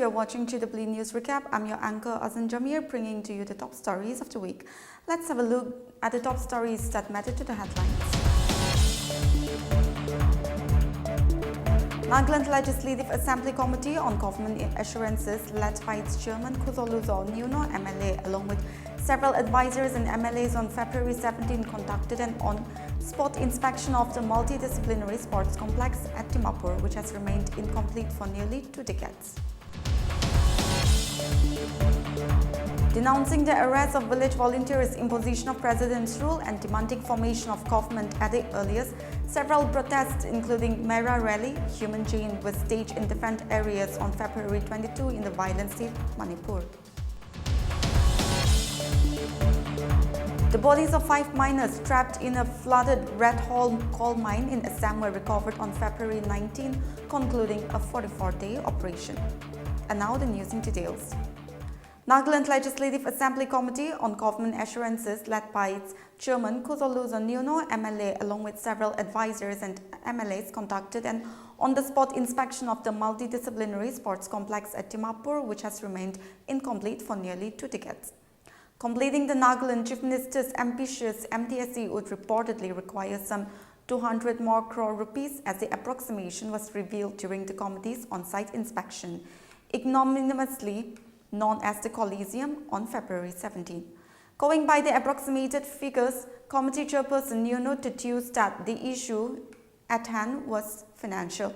you're watching GW News Recap. I'm your anchor Azan Jamir, bringing to you the top stories of the week. Let's have a look at the top stories that matter to the headlines. Nagaland Legislative Assembly Committee on Government Assurances, led by its chairman Kuzoluzo Nuno MLA, along with several advisors and MLAs on February 17, conducted an on-spot inspection of the multidisciplinary sports complex at Dimapur, which has remained incomplete for nearly 2 decades. Denouncing the arrest of village volunteers, imposition of president's rule and demanding formation of government at the earliest, several protests including Mera Rally, Human Chain were staged in different areas on February 22 in the violent state Manipur. The bodies of 5 miners trapped in a flooded Red Hole coal mine in Assam were recovered on February 19, concluding a 44-day operation. And now the news in details. Nagaland Legislative Assembly Committee on Government Assurances, led by its chairman Kuzoluzo Nuno MLA, along with several advisors and MLAs, conducted an on-the-spot inspection of the multidisciplinary sports complex at Dimapur, which has remained incomplete for nearly 2 decades. Completing the Nagaland Chief Minister's ambitious MTSE would reportedly require some 200 more crore rupees, as the approximation was revealed during the committee's on-site inspection, ignominiously known as the Coliseum, on February 17. Going by the approximated figures, committee chairperson Nuno deduced that the issue at hand was financial,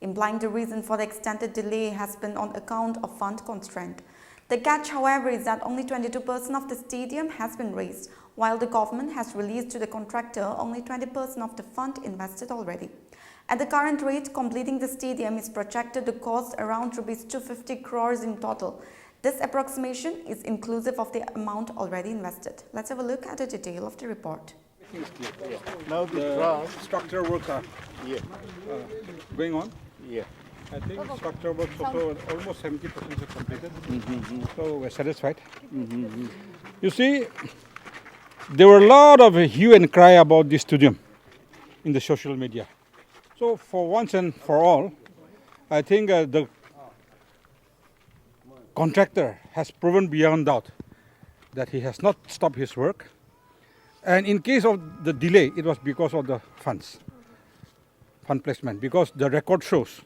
implying the reason for the extended delay has been on account of fund constraint. The catch, however, is that only 22% of the stadium has been raised, while the government has released to the contractor only 20% of the fund invested already. At the current rate, completing the stadium is projected to cost around Rs 250 crores in total. This approximation is inclusive of the amount already invested. Let's have a look at the detail of the report. Now the structural work are Going on? yeah. I think structural work also almost 70% is completed. So we're satisfied. You see, there were a lot of hue and cry about this stadium in the social media. So for once and for all, I think the contractor has proven beyond doubt that he has not stopped his work. And in case of the delay, it was because of the fund placement, because the record shows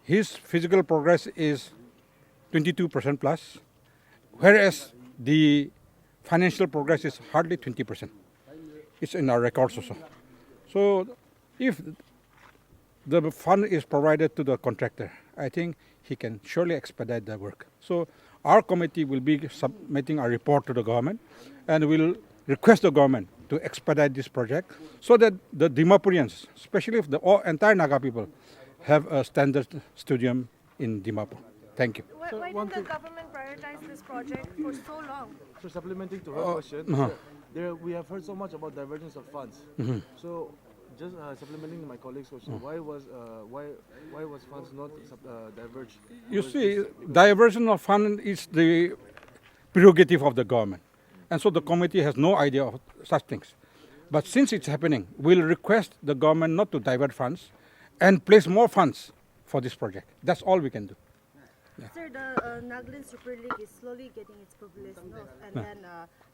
his physical progress is 22% plus, whereas the financial progress is hardly 20%. It's in our records also. So if the fund is provided to the contractor, I think he can surely expedite the work. So our committee will be submitting a report to the government, and will request the government to expedite this project so that the Dimapurians, especially if the entire Naga people, have a standard stadium in Dimapur. Thank you. Why didn't the government prioritize this project for so long? So supplementing to her question, we have heard so much about divergence of funds. So just supplementing to my colleague's question, why was funds not diverged? You see, diversion of fund is the prerogative of the government, and so the committee has no idea of such things. But since it's happening, we'll request the government not to divert funds and place more funds for this project. That's all we can do. Yeah. Sir, the Nagaland Super League is slowly getting its population up, and then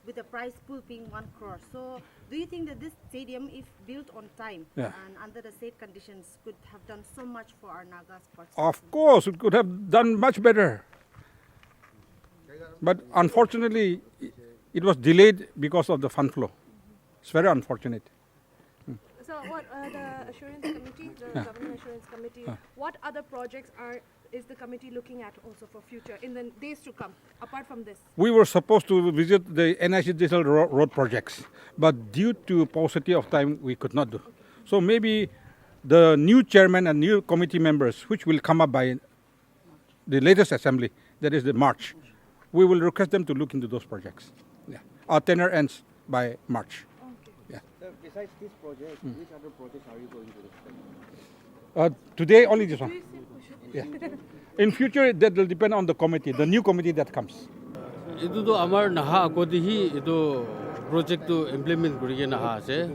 with the prize pool being 1 crore. So, do you think that this stadium, if built on time and under the safe conditions, could have done so much for our Naga sports? Of course, it could have done much better. But unfortunately, it was delayed because of the fund flow. It's very unfortunate. So, what the assurance committee, the government assurance committee, what other projects is the committee looking at also for future in the days to come, apart from this? We were supposed to visit the NIC digital road projects, but due to paucity of time, we could not do. So maybe the new chairman and new committee members, which will come up by the latest assembly, that is the March, we will request them to look into those projects. Yeah. Our tenure ends by March. Besides this project, which other projects are you going to discuss? Today, only this one. Yeah. In future, that will depend on the committee, the new committee that comes. Itu to amar naha akodihi itu project to implement kuri naha ase.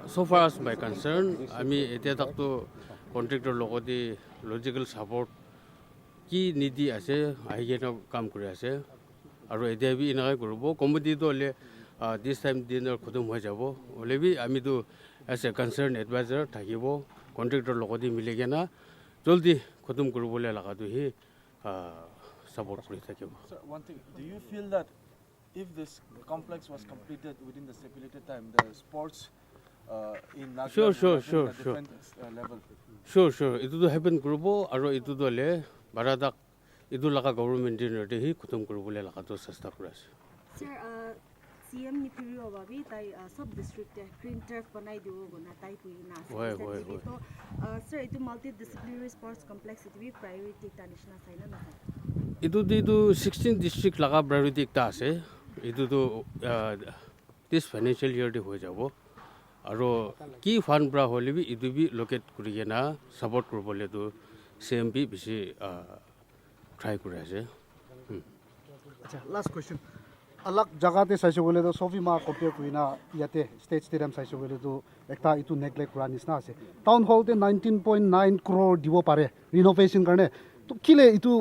So far as my concern, I mean, ete tak to কন্ট্ৰেক্টৰ লগতে logical support কি নীতি আছে আহি কিনে কাম কৰি আছে আৰু এতিয়া বি এনেকৈ কৰিব কমিটিটো হ'লে দিছ টাইম দিনৰ খতম হৈ যাব হ'লে বি আমিতো এজ এ কনচাৰ্ণ এডভাইজাৰ থাকিব কন্ট্ৰেক্টৰ লগতে মিলি কিনে জলদি খতম কৰিবলৈ লগাটো সি ছাপৰ্ট কৰি থাকিব Sir, one thing, do you feel that if this complex was completed within the stipulated time, the sports in Nagaland Sure, would have been at a sure. different level? Sure. Ituতো happen কৰিব আৰু এইটোতো হ'লে বাৰাদাক এইটো লগা গভৰ্ণমেণ্টে C খতম কৰিবলৈ লগাটো চেষ্টা কৰি আছে Sir, CM Nipiri Obabi, tai sub district green turf banai dibo guna tai pui na. Hoy. So, sir, itu multidisciplinary sports complex itu bi priority ta nishna sai na. এইটো 16 ডিষ্ট্ৰিক্ট লগা priority একটা আছে এইটোতো দিছ financial ইয়েৰতে হৈ যাব আৰু কি ফাণ্ড পৰা হ'লে বি এইটো বি লোকেট কৰি কিনে ছাপৰ্ট কৰিবলৈতো CM বি বেছি ট্ৰাই কৰি আছে আচ্ছা লাষ্ট কুৱেশ্যন अलग जगह चाहसे बोले तो सभी माँ कम्पेयर कुना इते स्टेट स्टेडियम चाहसे बोले तो एक इतु नेग्लेक्ट करा निचना आसे टाउन हॉल 19.9 करोड़ দিব পাৰে ৰিনোভেশ্যন কাৰণে তো কিলে ইতু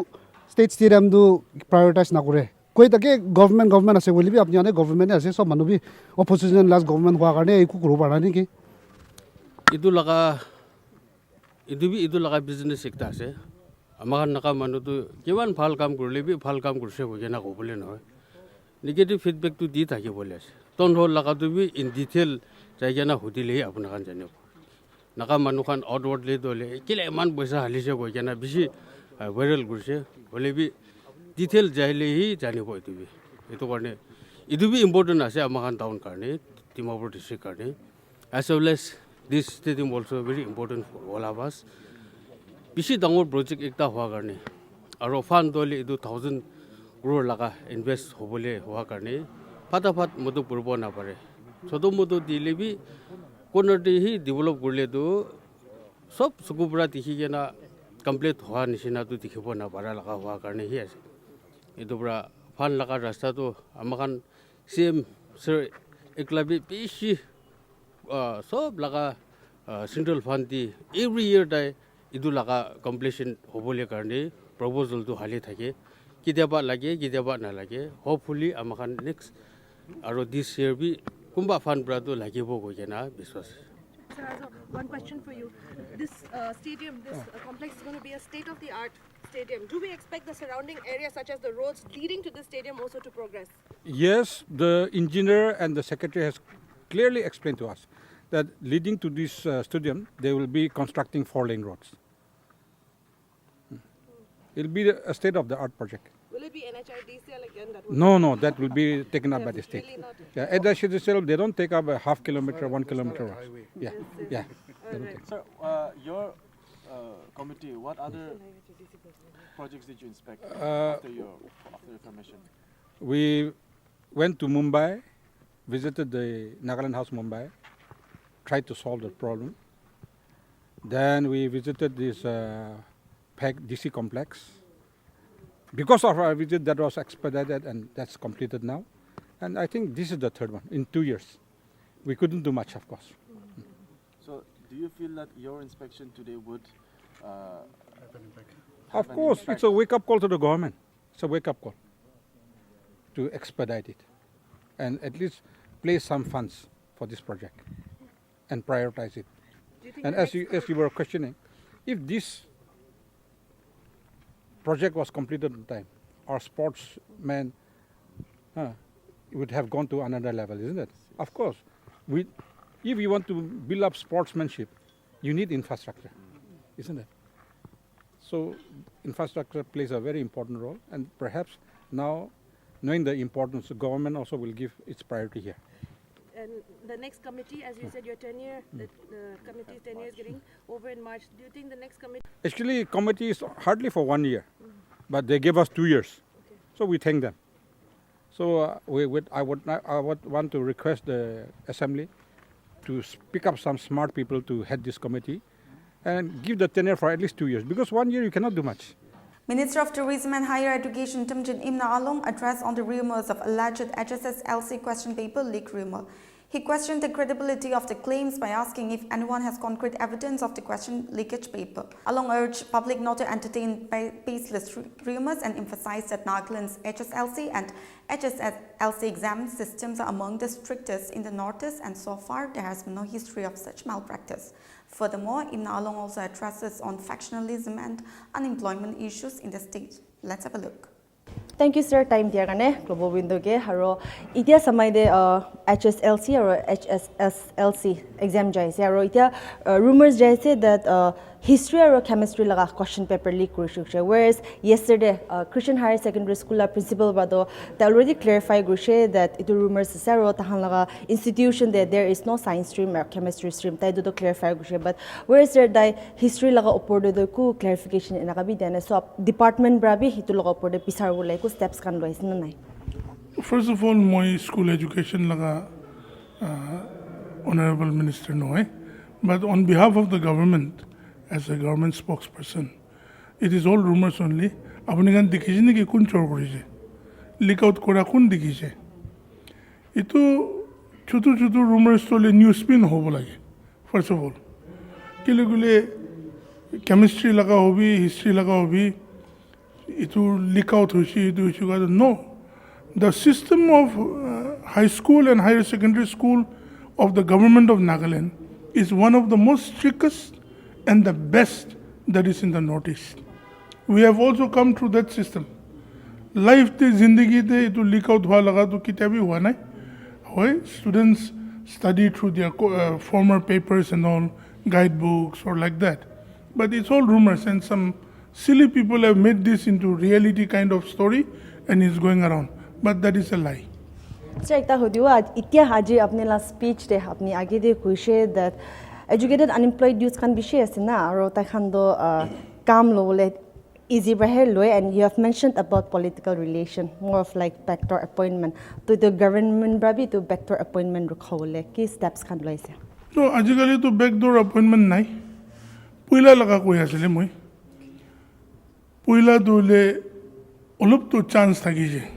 স্টেট স্টেডিয়াম দু প্ৰায়ৰিটাইজ নকৰে কৈ তাকে গভৰ্ণমেণ্ট আছে বুলি আপুনি আনে গভৰ্ণমেণ্ট আছে সব মানুহ বি অপজিশ্যন লাষ্ট গভৰ্ণমেণ্ট হোৱাৰ কাৰণে একো কৰিব পৰা নেকি এইটো লগা বিজনেছ একটা আছে আমাৰ নাকা মানুহটো কিমান ভাল কাম কৰিলে বি ভাল কাম কৰিছে হৈ কিনে ক'বলৈ নহয় নিগেটিভ ফিডবেকটো দি থাকিবলৈ আছে টাউন হল লগাটো বি ইন ডিটেইল যাই কিনে সুধিলেহে আপোনাক জানিব নাকা মানুহখন আউটৱাৰ্ডলি দলে কেলে ইমান পইচা হালিছে গৈ কিনে বেছি ভাইৰেল কৰিছে হ'লে বি ডিটেইল যাইলেহি জানিব এইটো কাৰণে এইটো বি ইম্পৰ্টেণ্ট আছে আমাৰ টাউন কাৰণে ডিমাপুৰ ডিষ্ট্ৰিক্ট কাৰণে as well as this stadium also' very important for all of us বেছি ডাঙৰ প্ৰজেক্ট এটা হোৱাৰ কাৰণে আৰু ফাণ্ড দলে এইটো 1000 crore লগা ইনভেষ্ট হ'বলৈ হোৱাৰ কাৰণে ফাটাফাট মতো কৰিব নাপাৰে ছোট মতো দিলে বি কোনোটিহি ডেভেলপ কৰিলেতো সব চকুৰ পৰা দেখি কিনে কমপ্লিট হোৱা নিচিনাটো দেখিব নাপাৰা লগা হোৱাৰ কাৰণেহি আছে এইটো পৰা ফাণ্ড লগা ৰাস্তাটো আমাক CM ছাৰ একলা বেছি সব লগা চেণ্ট্ৰেল ফাণ্ড দি এভৰি ইয়েৰ তাই এইটো লগা কমপ্লিশ্যন হ'বলৈ কাৰণে প্ৰপ'জেলটো হালি থাকে কেতিয়াবা লাগে কেতিয়াবা নালাগে হোপফুলি আমাক নেক্সট আৰু দিছ ইয়েৰ বি কোনোবা ফাণ্ড পৰাটো লাগিব গৈ কিনে বিশ্বাস Sir, one question for you. This stadium, this complex is going to be a state-of-the-art stadium. Do we expect the surrounding areas, such as the roads leading to this stadium, also to progress? Yes, the engineer and the secretary has clearly explained to us that leading to this stadium, they will be constructing 4-lane roads. It will be a state-of-the-art project. Will it be NHIDCL again? No, that will be taken up by the state. Really not. Yeah, at the CDCL, they don't take up a half kilometer, 1 kilometer roads. Yeah. They don't take. Sir, your committee, what other projects did you inspect after your commission? We went to Mumbai, visited the Nagaland House Mumbai, tried to solve the problem. Then we visited this PEG DC complex. Because of our visit, that was expedited and that's completed now. And I think this is the third one in 2 years. We couldn't do much, of course. So, do you feel that your inspection today would Of course, it's a wake-up call to the government. It's a wake-up call to expedite it and at least place some funds for this project and prioritize it. And as you were questioning, if this project was completed on time, our sportsmen would have gone to another level, isn't it? Of course. If you want to build up sportsmanship, you need infrastructure, isn't it? So infrastructure plays a very important role, and perhaps now, knowing the importance, the government also will give its priority here. And the next committee, as you said, your tenure, the committee's tenure is getting over in March. Do you think the next committee? Actually, committee is hardly for 1 year, but they gave us 2 years, so we thank them. So I would want to request the assembly to pick up some smart people to head this committee and give the tenure for at least 2 years, because 1 year you cannot do much. Minister of Tourism and Higher Education Timjin Imna Along addressed on the rumors of alleged HSS LC question paper leak rumor. He questioned the credibility of the claims by asking if anyone has concrete evidence of the question leakage paper. Along urged public not to entertain baseless rumors and emphasized that Nagaland's HSLC and HSLC exam systems are among the strictest in the Northeast, and so far there has been no history of such malpractice. Furthermore, Imna Along also addresses on factionalism and unemployment issues in the state. Let's have a look. Thank you, sir. Time diya kane global window ke haro itia samai de HSLC or HSLC exam jai se haro itia rumors jai se that history or chemistry laga question paper leak kurishe, whereas yesterday Christian Higher Secondary School la principal bado they already clarified kurishe that itu rumors se haro tahan laga institution there is no science stream or chemistry stream tai do clarify kurishe, but whereas there history laga upor do ku clarification ina kabi dene so department brabi hitu laga upor de pisar bulai ku steps kan lois na nai. First of all, my school education laga honorable minister noy, but on behalf of the government, as a government spokesperson, it is all rumors only. Apni kan dikhiche ne ki kun chor korise, leak out kora kun dikhiche. Itu chutu rumors tole news spin hobo lage. First of all, kile gule chemistry laga hobi, history laga hobi, itu leak out hoishi, itu hoishi. No, the system of high school and higher secondary school of the government of Nagaland is one of the most strictest and the best that is in the Northeast. We have also come through that system. Life te zindagi te itu leak out hua laga to kitabi hua nahi. Hoy students study through their former papers and all, guidebooks or like that. But it's all rumors, and some silly people have made this into reality kind of story and it's going around. But that is a lie. Sir, ekta hodiwa itia haji apne la speech de apni age de kuishe that educated unemployed youths kan bishe ase na aro ta khan do kam lole easy brahe loy, and you have mentioned about political relation, more of like backdoor appointment to the government brabi to backdoor appointment rukhole ki steps kan loise. No, ajikali to backdoor appointment nai. Puila laga koi asile moi. Puila dole olup to chance thakije.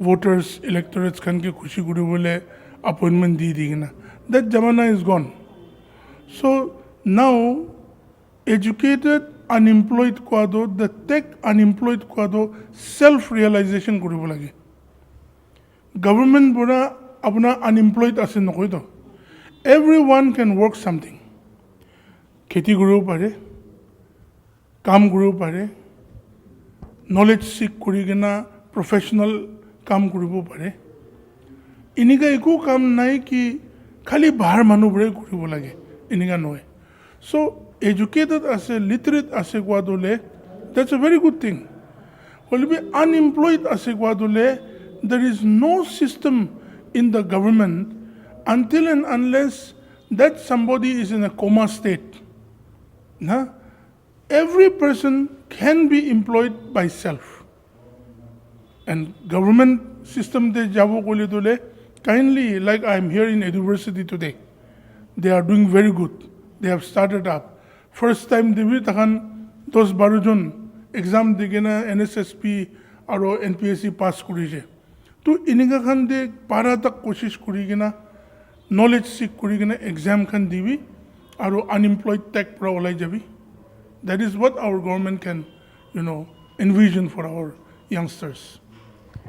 Voters, electorates kan ke khushi kuri bole appointment di digina. That jamana is gone. So now, educated unemployed kwado, the tech unemployed kwado, self-realization kuri bolage. Government bora apna unemployed ase nokoi to. Everyone can work something. Kheti kuri pare, kam kuri pare, knowledge seek kuri gena professional काम करिबो पारे इनिका एको काम नाइ कि खाली बाहर मानु बरे करिबो लागे इनिका नय so educated as a literate as a guadole, that's a very good thing. Will be unemployed as a guadole, there is no system in the government until and unless that somebody is in a coma state. Nah? Every person can be employed by self. And government system de jabo kole dole kindly, like I am here in university today, they are doing very good. They have started up. First time they will tahan 10-12 jon exam digena NSSP aro NPSC pass kurise. To iniga khan de para tak koshish kurigena knowledge seek kurigena exam khan divi aro unemployed tech pra olai jabi. That is what our government can, envision for our youngsters.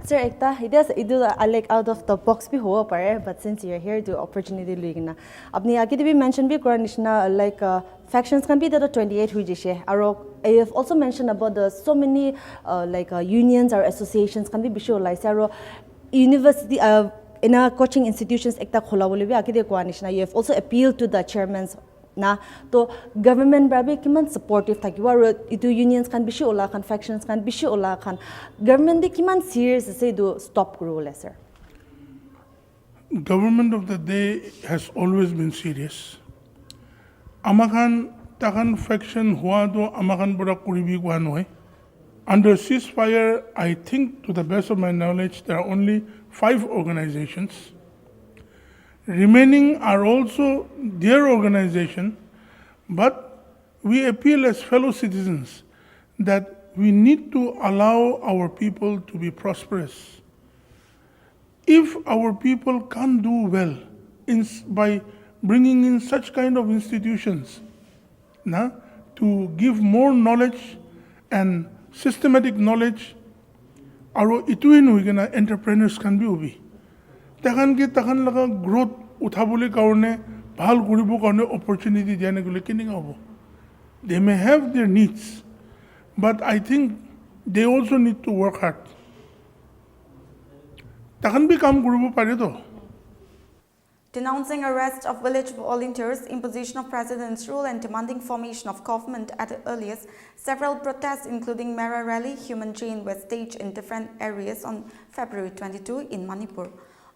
Sir, it is like out of the box bhi hoa pare, but since you're here, the opportunity luigna. Apni age bhi mention bhi kora like factions can be that 28 hui jishe. Aro you have also mentioned about the so many unions or associations can be bisho like aro university in a coaching institutions ekta khola bole bhi age de kora nishna. You have also appealed to the chairmans. Na to government brabi kiman supportive thakiwa aro itu unions kan bishi ola kan factions kan bishi ola kan government de kiman serious ase do stop kuro sir. Government of the day has always been serious. Amakan takan faction hua do amakan bora kuribi kwa noy. Under ceasefire, I think to the best of my knowledge there are only 5 organizations. Remaining are also their organization, but we appeal as fellow citizens that we need to allow our people to be prosperous. If our people can't do well, by bringing in such kind of institutions to give more knowledge and systematic knowledge. Aro ituin huigena entrepreneurs can be ubi. Takan laga growth uthabole karone bhal koribo karone opportunity diane gule keninga hobo. They may have their needs, but I think they also need to work hard. Takan bi kam koribo pare to. Denouncing arrest of village volunteers, imposition of president's rule and demanding formation of government at the earliest, several protests including Mera Rally, Human Chain were staged in different areas on February 22 in Manipur.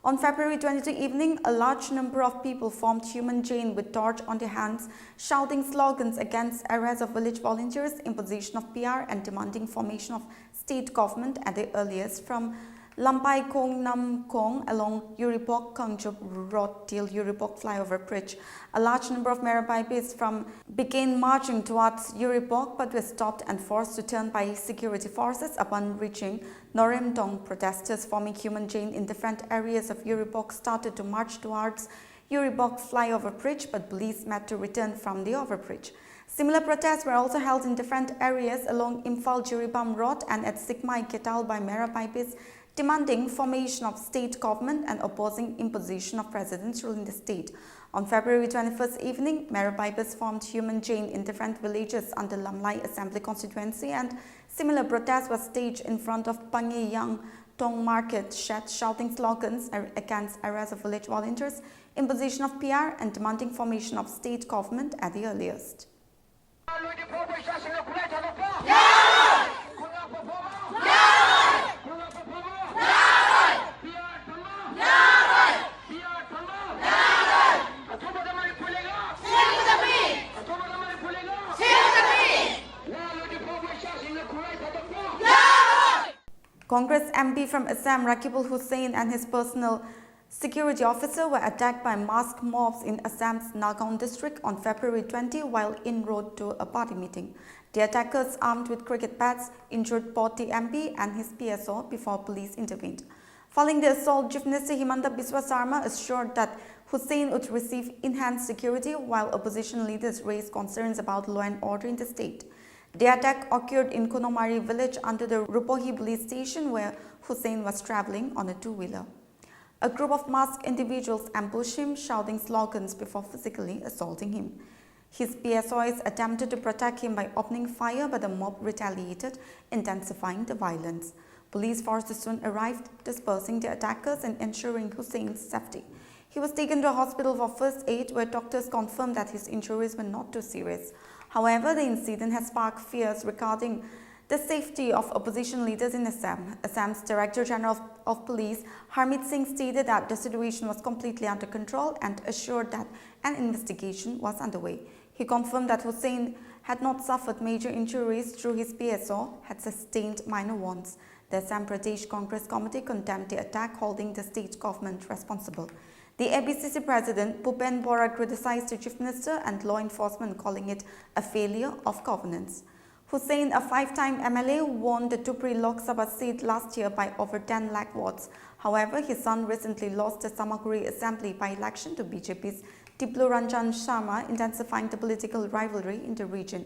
On February 22 evening, a large number of people formed Human Chain with torch on their hands, shouting slogans against arrest of village volunteers, imposition of PR and demanding formation of state government at the earliest from Lampai Kong Nam Kong along Uripok Kangchup Road till Uripok Flyover Bridge. A large number of Marabibis began marching towards Uripok but were stopped and forced to turn by security forces upon reaching Noremdong. Protesters forming Human Chain in different areas of Uripok started to march towards Uripok Flyover Bridge, but police met to return from the overbridge. Similar protests were also held in different areas along Imphal Jiribam Road and at Sikmai Ketal by Marabibis, demanding formation of state government and opposing imposition of president's rule in the state. On February 21st evening, Marabibis formed Human Chain in different villages under Lamlai Assembly constituency, and similar protests were staged in front of Pangi Yang Tong Market shed, shouting slogans against arrest of village volunteers, imposition of PR and demanding formation of state government at the earliest. Congress MP from Assam Rakibul Hussain and his personal security officer were attacked by masked mobs in Assam's Nagaon district on February 20 while en route to a party meeting. The attackers, armed with cricket bats, injured both the MP and his PSO before police intervened. Following the assault, Chief Minister Himanta Biswa Sarma assured that Hussain would receive enhanced security while opposition leaders raised concerns about law and order in the state. The attack occurred in Kunomari village under the Rupohi police station where Hussain was travelling on a two-wheeler. A group of masked individuals ambushed him, shouting slogans before physically assaulting him. His PSOs attempted to protect him by opening fire, but the mob retaliated, intensifying the violence. Police forces soon arrived, dispersing the attackers and ensuring Hussain's safety. He was taken to a hospital for first aid, where doctors confirmed that his injuries were not too serious. However, the incident has sparked fears regarding the safety of opposition leaders in Assam. Assam's Director General of Police, Harmeet Singh, stated that the situation was completely under control and assured that an investigation was underway. He confirmed that Hussain had not suffered major injuries through his PSO, had sustained minor wounds. The Assam Pradesh Congress Committee condemned the attack, holding the state government responsible. The ABCC President Bhupen Bora criticized the Chief Minister and law enforcement, calling it a failure of governance. Hussain, a five-time MLA, won the Tupri Lok Sabha seat last year by over 10 lakh votes. However, his son recently lost the Samaguri Assembly by-election to BJP's Tiplu Ranjan Sharma, intensifying the political rivalry in the region.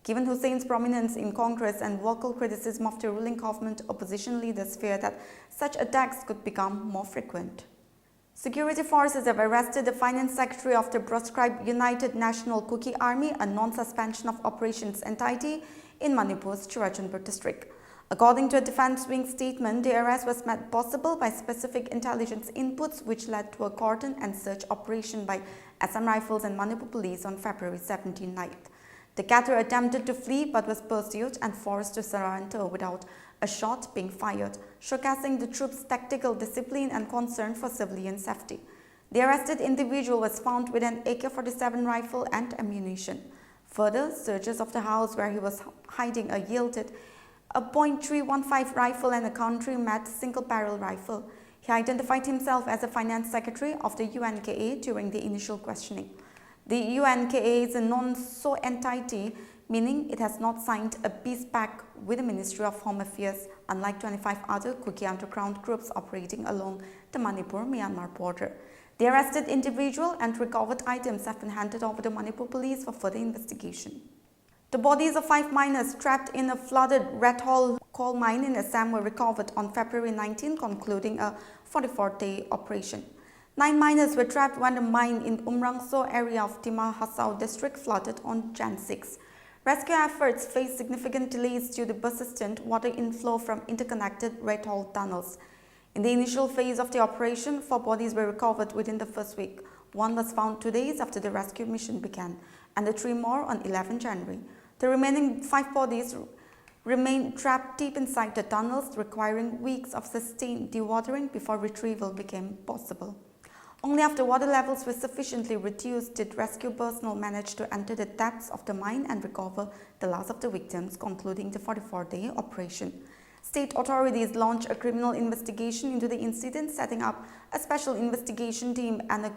Given Hussain's prominence in Congress and vocal criticism of the ruling government, opposition leaders fear that such attacks could become more frequent. Security forces have arrested the finance secretary of the proscribed United National Kuki Army, a non-suspension of operations entity in Manipur's Churachandpur district. According to a defense wing statement, the arrest was made possible by specific intelligence inputs, which led to a cordon and search operation by Assam Rifles and Manipur Police on February 17-9. The cadre attempted to flee but was pursued and forced to surrender without a shot being fired, showcasing the troops' tactical discipline and concern for civilian safety. The arrested individual was found with an AK-47 rifle and ammunition. Further, searches of the house where he was hiding yielded a .315 rifle and a country-made single-barrel rifle. He identified himself as a finance secretary of the UNKA during the initial questioning. The UNKA is a non-SO entity, meaning it has not signed a peace pact with the Ministry of Home Affairs, unlike 25 other Kuki underground groups operating along the Manipur-Myanmar border. The arrested individual and recovered items have been handed over to Manipur police for further investigation. The bodies of 5 miners trapped in a flooded red hole coal mine in Assam were recovered on February 19, concluding a 44-day operation. 9 miners were trapped when the mine in Umrangso area of Dima Hasao district flooded on Jan 6. Rescue efforts faced significant delays due to persistent water inflow from interconnected red hole tunnels. In the initial phase of the operation, 4 bodies were recovered within the first week. 1 was found 2 days after the rescue mission began, and 3 more on 11 January. The remaining 5 bodies remained trapped deep inside the tunnels, requiring weeks of sustained dewatering before retrieval became possible. Only after water levels were sufficiently reduced did rescue personnel manage to enter the depths of the mine and recover the last of the victims, concluding the 44-day operation. State authorities launched a criminal investigation into the incident, setting up a special investigation team and a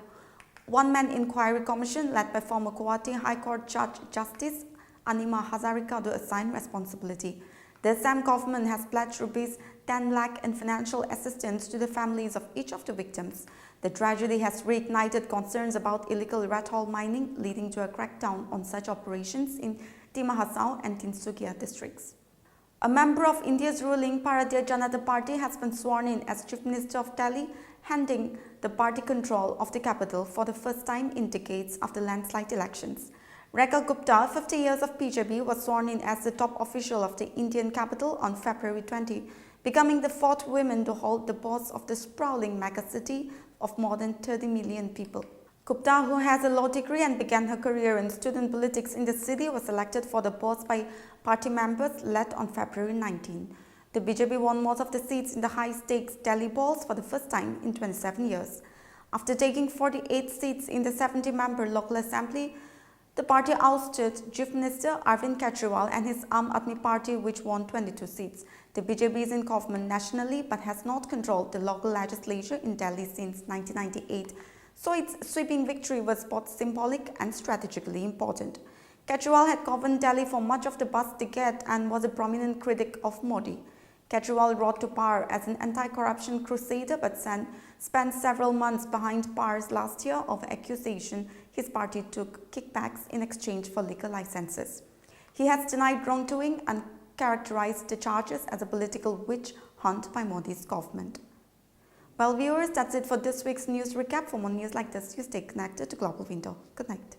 one-man inquiry commission led by former Guwahati High Court Judge Justice Anima Hazarika to assign responsibility. The Assam government has pledged rupees 10 lakh in financial assistance to the families of each of the victims. The tragedy has reignited concerns about illegal red hole mining, leading to a crackdown on such operations in Dima Hasao and Tinsukia districts. A member of India's ruling Bharatiya Janata Party has been sworn in as Chief Minister of Delhi, handing the party control of the capital for the first time in decades after landslide elections. Rekha Gupta, 50 years of BJP, was sworn in as the top official of the Indian capital on February 20, becoming the 4th woman to hold the post of the sprawling megacity of more than 30 million people. Gupta, who has a law degree and began her career in student politics in the city, was elected for the post by party members led on February 19. The BJP won most of the seats in the high-stakes Delhi polls for the first time in 27 years. After taking 48 seats in the 70-member local assembly, the party ousted Chief Minister Arvind Kejriwal and his Aam Aadmi Party, which won 22 seats. The BJP is in government nationally but has not controlled the local legislature in Delhi since 1998, so its sweeping victory was both symbolic and strategically important. Kejriwal had governed Delhi for much of the past decade and was a prominent critic of Modi. Kejriwal rose to power as an anti-corruption crusader but spent several months behind bars last year over accusation his party took kickbacks in exchange for liquor licenses. He has denied wrongdoing and characterized the charges as a political witch hunt by Modi's government. Well, viewers, that's it for this week's news recap. For more news like this, you stay connected to Global Window. Good night.